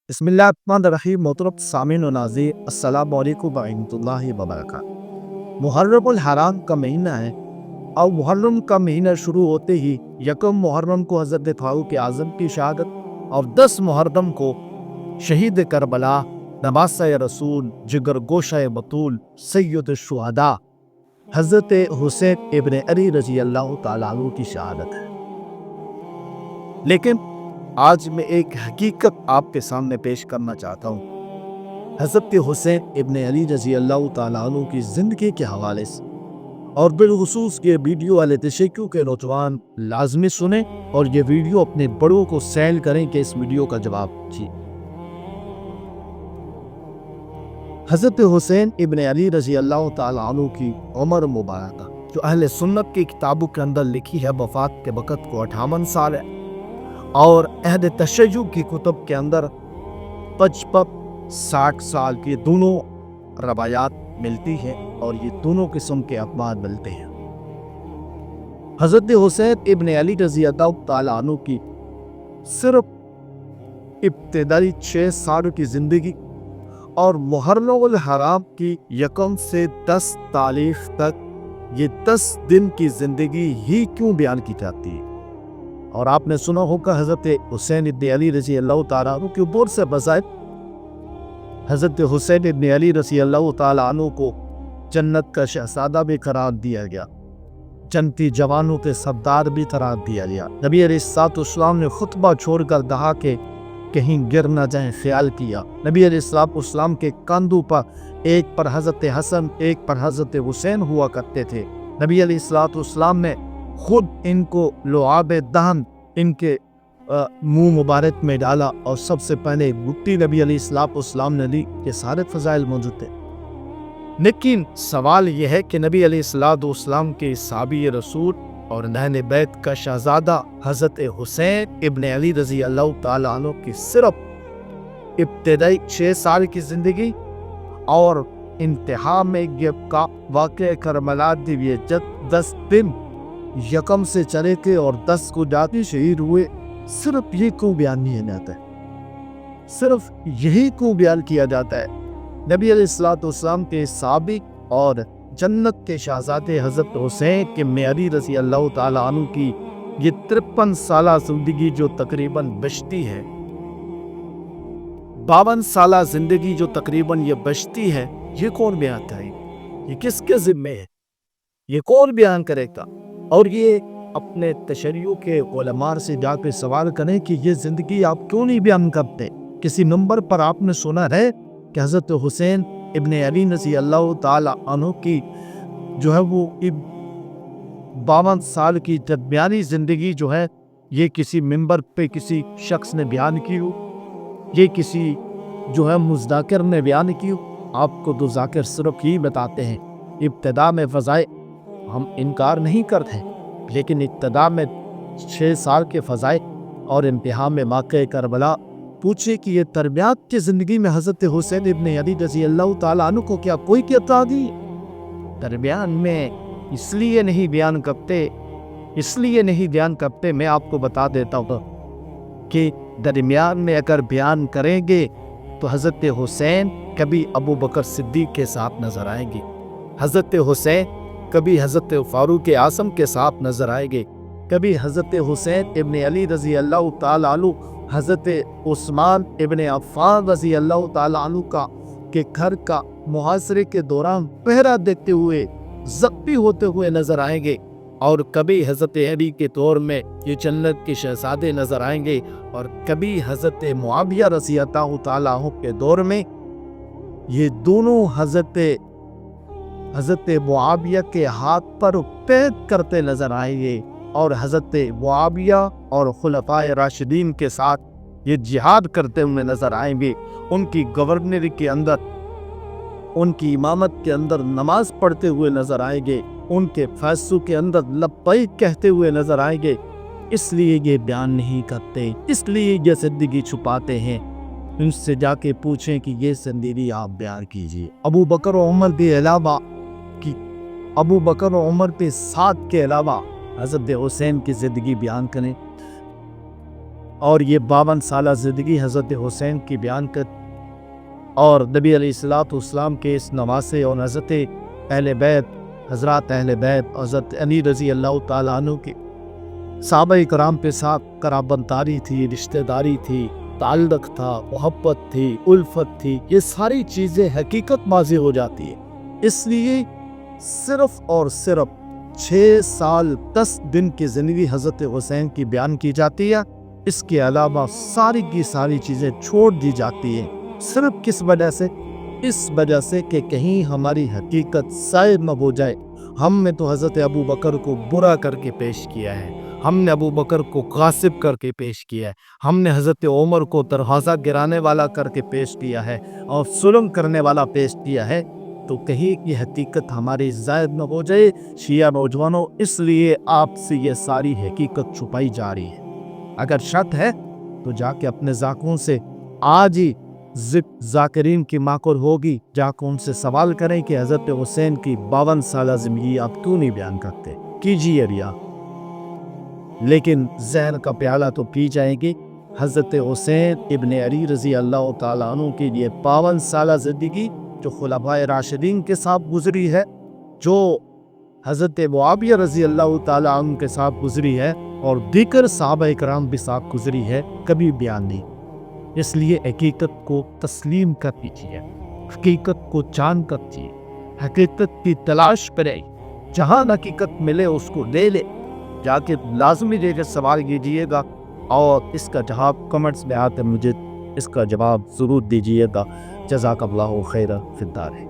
बिस्मिल्लाहिर्रहमानिर्रहीम। मोहतरम सामीन व नाज़रीन, अस्सलामु अलैकुम व रहमतुल्लाहि व बरकातहू। मुहर्रमुल हराम का महीना है और मुहर्रम का महीना शुरू होते ही यकम मुहर्रम को हज़रत फारूक आज़म की शहादत और 10 मुहर्रम को शहीद करबला, नवासा रसूल, जिगर गोशा बतूल, सैयद शुहदा हज़रत हुसैन इब्न अली रज़ी अल्लाह तआला अन्हु की शहादत है। लेकिन आज मैं एक हकीकत आपके सामने पेश करना चाहता हूँ। हज़रत हुसैन इब्न अली रज़ी अल्लाह तआला अन्हु की ज़िंदगी के हवाले से और बिलखुसूस ये वीडियो वाले तशय्युअ के नौजवान लाजमी सुने और ये वीडियो अपने बड़ों को सेल करें कि इस वीडियो का जवाब दीजिए। हज़रत हुसैन इब्न अली रज़ी अल्लाह तआला अन्हु की उम्र मुबारक जो अहले सुन्नत की किताबों के अंदर लिखी है, वफ़ात के वक़्त को 58 साल है और अहद तशय्युअ की कुतुब के अंदर 55-60 साल की दोनों रवायात मिलती हैं और ये दोनों किस्म के अखबार मिलते हैं। हज़रत हुसैन इब्न अली रज़ी अल्लाह तआला अन्हु की सिर्फ इब्तिदाई 6 साल की ज़िंदगी और मुहर्रमुल हराम की यकम से 10 तारीख तक ये 10 दिन की ज़िंदगी ही क्यों बयान की जाती है। और आपने सुना होगा हज़रत हुसैन इब्न अली रज़ी अल्लाह तआला अन्हु के ऊपर से बज़ाहिर हज़रत हुसैन इब्न अली रज़ी अल्लाह तआला अन्हु को जन्नत का शहज़ादा भी करार दिया गया, जन्नती जवानों के सरदार भी करार दिया गया। नबी अलैहिस्सलाम ने खुतबा छोड़कर कहा कि कहीं गिर न जाए ख्याल किया। नबी अलैहिस्सलाम के कंधों पर एक पर हज़रत हसन एक पर हज़रत हुसैन हुआ करते थे। नबी अलैहिस्सलाम ने खुद इनको लुआब दहन इनके मुंह मुबारक में डाला और सबसे पहले गुट्टी नबी अलैहिस्सलाम ने ली। ये सारे फजाइल मौजूद थे। लेकिन सवाल यह है कि नबी अलैहिस्सलाम के साहबी रसूल और अहले बैत का शहजादा हज़रत हुसैन इब्न अली रज़ी अल्लाह तआला अन्हु की सिर्फ इब्तिदाई 6 साल की ज़िंदगी और इंतहा में का वाक़या करबला दिव्य 10 दिन यकम से चले थे और 10 को जाती शहीद हुए, सिर्फ ये क्यों बयान नहीं जाता है? सिर्फ यही क्यों बयान किया जाता है? नबी अलैहिस्सलाम के साहबी और जन्नत के शहज़ादे हज़रत हुसैन इब्न अली रज़ी अल्लाह तआला अन्हु की ये 53 साला ज़िंदगी जो तकरीबन बचती है, 52 साला ज़िंदगी जो तकरीबन ये बचती है, ये कौन बयान करेगा? ये किसके ज़िम्मे है? ये कौन बयान करेगा? और ये अपने तशय्युअ के उलमा से जाकर सवाल करें कि ये ज़िंदगी आप क्यों नहीं बयान करते। किसी नंबर पर आपने सुना है कि हज़रत हुसैन इब्न अली रज़ी अल्लाह तआला अन्हु की जो है वो 52 साल की दरमियानी ज़िंदगी जो है ये किसी मिंबर पे किसी शख्स ने बयान की हो, ये किसी जो है मुज़ाकिर ने बयान की हो। आपको तो ज़ाकिर सिर्फ ही बताते हैं। इब्तिदा में फ़ज़ाए हम इनकार नहीं करते, लेकिन इब्तिदा में 6 साल के फ़ज़ाए और इंतहा में वाक़या करबला पूछे कि ये तरबियात की ज़िंदगी में हज़रत हुसैन इब्न अली रज़ी अल्लाह तआला अन्हु को क्या कोई कहता नहीं? दरमियान में इसलिए नहीं बयान करते, मैं आपको बता देता हूँ कि दरमियान में अगर बयान करेंगे तो हज़रत हुसैन कभी अबू बकर सिद्दीक़ के साथ नज़र आएंगे, हज़रत हुसैन कभी हज़रत फारूक आज़म के साथ नज़र आएंगे, कभी हज़रत हुसैन इब्न अली रज़ी अल्लाह तआला अन्हु हज़रत उस्मान इब्न अफ़्फ़ान रज़ी अल्लाह तआला अन्हु का के घर का मुहासरे के दौरान पहरा देते हुए ज़ख्मी होते हुए नज़र आएंगे। और कभी हज़रत अली के दौर में ये जन्नत के शहज़ादे नज़र आएंगे और कभी हज़रत मुआविया रज़ी अल्लाह तआला अन्हु के दौर में ये दोनों हज़रत मुआविया के हाथ पर पैद करते नज़र आएंगे और हज़रत मुआविया और खुलफाए राशिदीन के साथ ये जिहाद करते हुए नज़र आएंगे। उनकी गवर्नरी के अंदर, उनकी इमामत के अंदर नमाज पढ़ते हुए नज़र आएंगे, उनके फैसलों के अंदर लब्बैक कहते हुए नज़र आएंगे। इसलिए ये बयान नहीं करते, इसलिए ये ज़िंदगी छुपाते हैं। उनसे जाके पूछें कि ये ज़िंदगी आप बयान कीजिए। अबू बकर और उमर के साथ के अलावा हज़रत हुसैन की ज़िंदगी बयान करें। اور یہ 52 سالہ زندگی حضرت حسین کی بیان کر، اور نبی علیہ الصلوۃ والسلام کے اس نواسے اور حضرت اہل بیت، حضرات اہل بیت، حضرت علی رضی اللہ تعالیٰ عنہ کے صحابہ کرام کے ساتھ قرابتداری تھی، رشتہ داری تھی، تعلق تھا، محبت تھی، الفت تھی، یہ ساری چیزیں حقیقت واضح ہو جاتی ہے۔ اس لیے صرف اور صرف 6 سال 10 دن کی زندگی حضرت حسین کی بیان کی جاتی ہے، اس کے علاوہ ساری کی ساری چیزیں چھوڑ دی جاتی ہیں۔ صرف کس وجہ سے؟ اس وجہ سے کہ کہیں ہماری حقیقت ضائع نہ ہو جائے۔ ہم نے تو حضرت ابو بکر کو برا کر کے پیش کیا ہے، ہم نے ابو بکر کو غاصب کر کے پیش کیا ہے، ہم نے حضرت عمر کو دروازہ گرانے والا کر کے پیش کیا ہے اور ظلم کرنے والا پیش کیا ہے، تو کہیں کی حقیقت ہماری ضائع نہ ہو جائے۔ شیعہ نوجوانوں، اس لیے آپ سے یہ ساری حقیقت چھپائی جا رہی ہے۔ اگر شک ہے تو جا کے اپنے ذاکروں سے، آج ہی ذاکرین کی ماکر ہوگی، جا کے ان سے سوال کریں کہ حضرت حسین کی 52 سالہ زندگی آپ کیوں نہیں بیان کرتے؟ کیجیے ریا، لیکن زہر کا پیالہ تو پی جائیں گے۔ حضرت حسین ابن علی رضی اللہ تعالیٰ عنہ کی یہ 52 سالہ زندگی جو خلفائے راشدین کے ساتھ گزری ہے، جو حضرت معاویہ رضی اللہ تعالیٰ عنہ کے ساتھ گزری ہے، اور دیگر صحابہ کرام بھی ساتھ گزری ہے، کبھی بیان نہیں۔ اس لیے حقیقت کو تسلیم کر دیجیے، حقیقت کو جان کر دیجیے، حقیقت کی تلاش کریں، جہاں حقیقت ملے اس کو لے لے، جا کے لازمی دے کے سوال کیجیے گا، اور اس کا جواب کمنٹس میں آتے مجھے اس کا جواب ضرور دیجیے گا۔ جزاک اللہ خیر فی الدارین۔